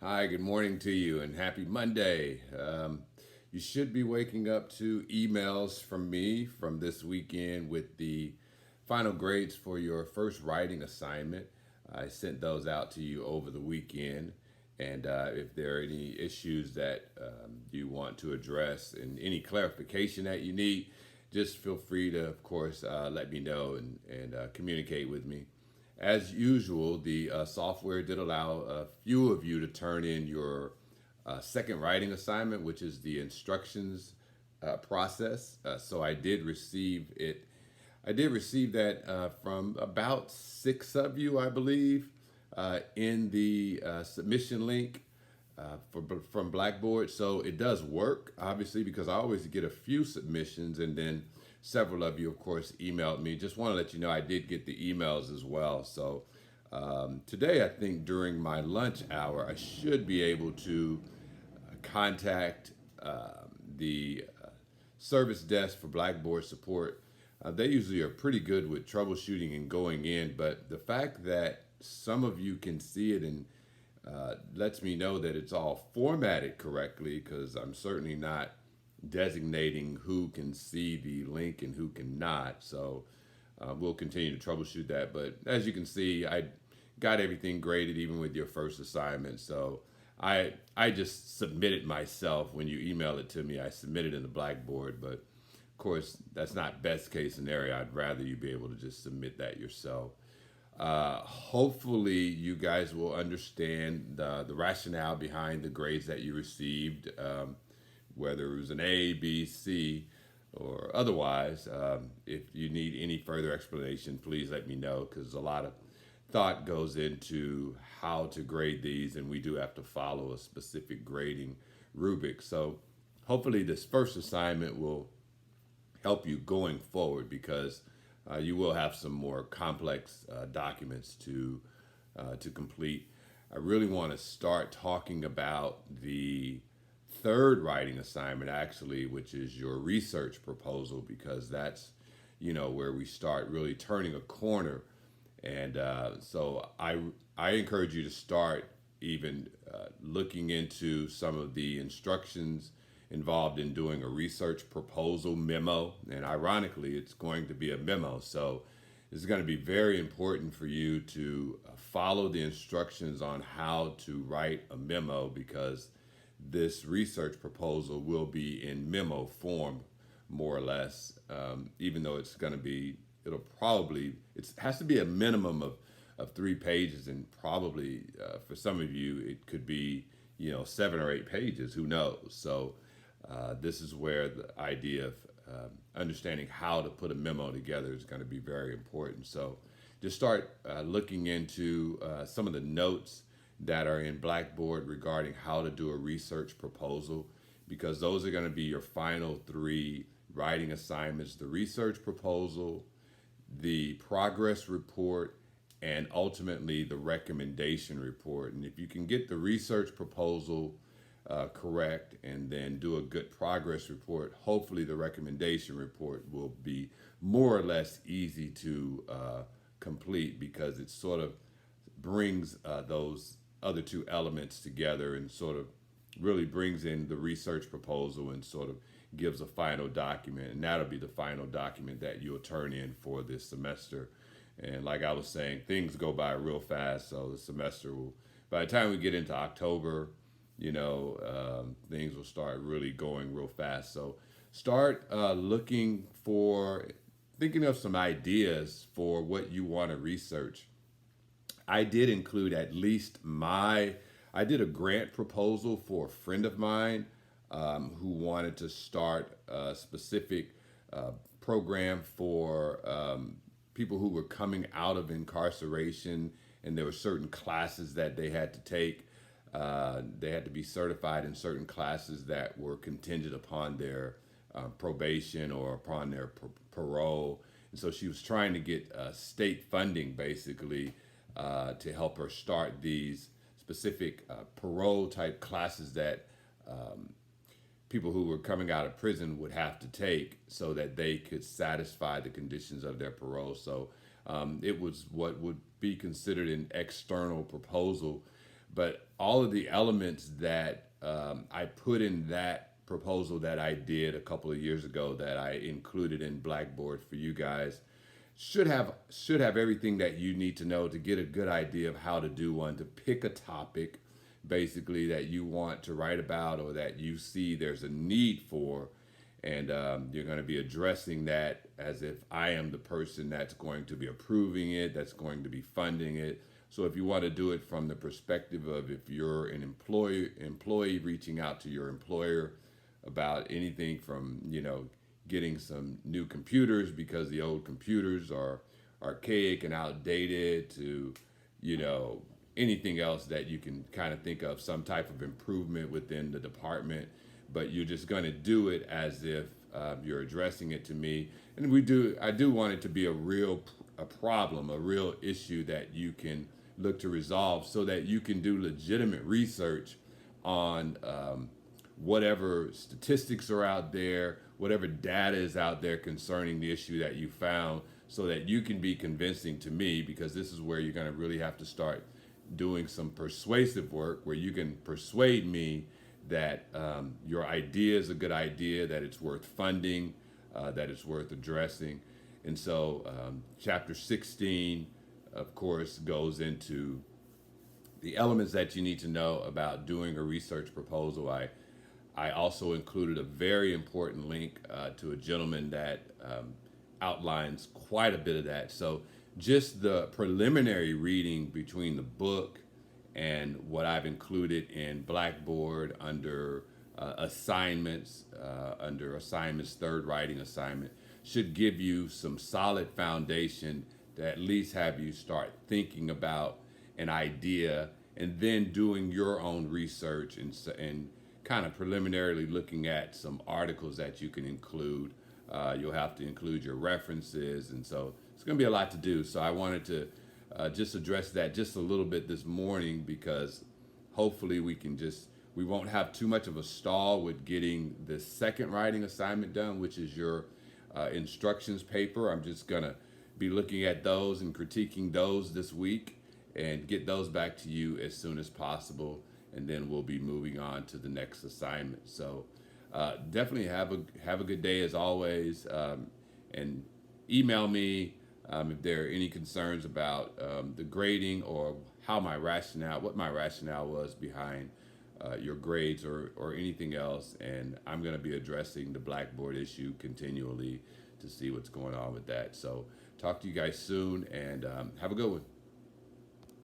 Hi, good morning to you and happy Monday. You should be waking up to emails from me from this weekend with the final grades for your first writing assignment. I sent those out to you over the weekend. And if there are any issues that you want to address and any clarification that you need, just feel free to, of course, let me know and communicate with me. As usual, the software did allow a few of you to turn in your second writing assignment, which is the instructions process. So I did receive it. I did receive that from about six of you, I believe, in the submission link from Blackboard. So it does work, obviously, because I always get a few submissions, and then several of you, of course, emailed me. Just want to let you know I did get the emails as well. So today, I think during my lunch hour, I should be able to contact the service desk for Blackboard support. They usually are pretty good with troubleshooting and going in, but the fact that some of you can see it and lets me know that it's all formatted correctly, because I'm certainly not designating who can see the link and who cannot. So we'll continue to troubleshoot that. But as you can see, I got everything graded even with your first assignment. So I just submitted myself when you email it to me. I submitted in the Blackboard, but of course that's not best case scenario. I'd rather you be able to just submit that yourself. Hopefully, you guys will understand the rationale behind the grades that you received, whether it was an A, B, C, or otherwise. If you need any further explanation, please let me know, because a lot of thought goes into how to grade these, and we do have to follow a specific grading rubric. So, hopefully, this first assignment will help you going forward, because you will have some more complex documents to complete. I really want to start talking about the third writing assignment, actually, which is your research proposal, because that's where we start really turning a corner. And so I encourage you to start even looking into some of the instructions involved in doing a research proposal memo. And ironically, it's going to be a memo. So it's going to be very important for you to follow the instructions on how to write a memo, because this research proposal will be in memo form, more or less, even though it's going to be, it has to be a minimum of 3 pages, and probably for some of you, it could be, 7 or 8 pages, who knows? So this is where the idea of understanding how to put a memo together is going to be very important. So just start looking into some of the notes that are in Blackboard regarding how to do a research proposal, because those are going to be your final three writing assignments: the research proposal, the progress report, and ultimately the recommendation report. And if you can get the research proposal correct and then do a good progress report, hopefully the recommendation report will be more or less easy to complete, because it sort of brings those other two elements together and sort of really brings in the research proposal and sort of gives a final document. And that'll be the final document that you'll turn in for this semester. And like I was saying, things go by real fast. So the semester will, by the time we get into October, things will start really going real fast. So start thinking of some ideas for what you want to research. I did include I did a grant proposal for a friend of mine who wanted to start a specific program for people who were coming out of incarceration, and there were certain classes that they had to take. They had to be certified in certain classes that were contingent upon their probation or upon their parole. And so she was trying to get state funding, basically, to help her start these specific parole type classes that people who were coming out of prison would have to take, so that they could satisfy the conditions of their parole. So it was what would be considered an external proposal. but all of the elements that I put in that proposal that I did a couple of years ago that I included in Blackboard for you guys should have everything that you need to know to get a good idea of how to do one, to pick a topic basically that you want to write about or that you see there's a need for, and you're going to be addressing that as if I am the person that's going to be approving it, that's going to be funding it. So if you want to do it from the perspective of if you're an employee reaching out to your employer about anything from, getting some new computers because the old computers are archaic and outdated, to, you know, anything else that you can kind of think of, some type of improvement within the department, but you're just going to do it as if you're addressing it to me. And I do want it to be a problem, a real issue that you can look to resolve, so that you can do legitimate research on whatever statistics are out there, whatever data is out there concerning the issue that you found, so that you can be convincing to me, because this is where you're going to really have to start doing some persuasive work where you can persuade me that your idea is a good idea, that it's worth funding, that it's worth addressing. And so chapter 16, of course, goes into the elements that you need to know about doing a research proposal. I also included a very important link to a gentleman that outlines quite a bit of that. So just the preliminary reading between the book and what I've included in Blackboard under assignments, third writing assignment, should give you some solid foundation to at least have you start thinking about an idea, and then doing your own research and kind of preliminarily looking at some articles that you can include. You'll have to include your references, and so it's going to be a lot to do. So I wanted to just address that just a little bit this morning, because hopefully we won't have too much of a stall with getting the second writing assignment done, which is your instructions paper. I'm just going to be looking at those and critiquing those this week and get those back to you as soon as possible, and then we'll be moving on to the next assignment. So definitely have a good day as always, and email me if there are any concerns about the grading, or what my rationale was behind your grades, or anything else. And I'm going to be addressing the Blackboard issue continually to see what's going on with that. So talk to you guys soon, and have a good one.